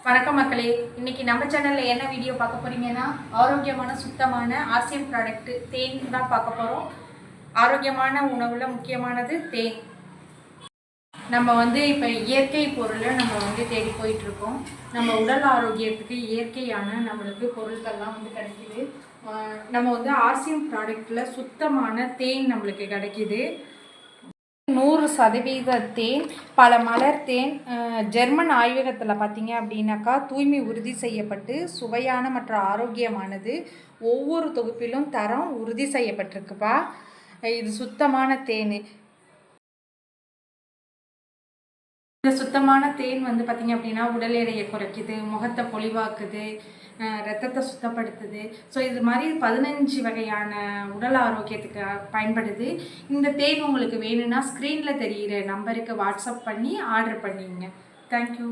வணக்கம் மக்களே, இன்னைக்கு நம்ம சேனல்ல என்ன வீடியோ பார்க்க போறீங்கன்னா, ஆரோக்கியமான சுத்தமான ஆர்சிஎம் ப்ராடக்ட் தேன் தான் பார்க்க போறோம். ஆரோக்கியமான உணவுல முக்கியமானது தேன். நம்ம இப்போ இயற்கை பொருளை நம்ம தேடி போயிட்டு இருக்கோம். நம்ம உடல் ஆரோக்கியத்துக்கு இயற்கையான நம்மளுக்கு பொருட்கள்லாம் கிடைக்குது. நம்ம ஆர்சிஎம் ப்ராடக்ட்ல சுத்தமான தேன் நம்மளுக்கு கிடைக்குது. 100% தேன், பல மலர் தேன். ஜெர்மன் ஆய்வகத்தில் பார்த்தீங்க அப்படின்னாக்கா தூய்மை உறுதி செய்யப்பட்டு சுவையான மற்றும் ஆரோக்கியமானது. ஒவ்வொரு தொகுப்பிலும் தரம் உறுதி செய்யப்பட்டிருக்குப்பா. இது சுத்தமான தேன். இந்த சுத்தமான தேன் பார்த்தீங்க அப்படின்னா உடல் எடையை குறைக்குது, முகத்தை பொலிவாக்குது, ரத்தத்தை சுத்தப்படுத்துது. ஸோ இது மாதிரி 15 வகையான உடல் ஆரோக்கியத்துக்கு பயன்படுது. இந்த தேன் உங்களுக்கு வேணும்னா ஸ்க்ரீனில் தெரிகிற நம்பருக்கு வாட்ஸ்அப் பண்ணி ஆர்டர் பண்ணிங்க. தேங்க்யூ.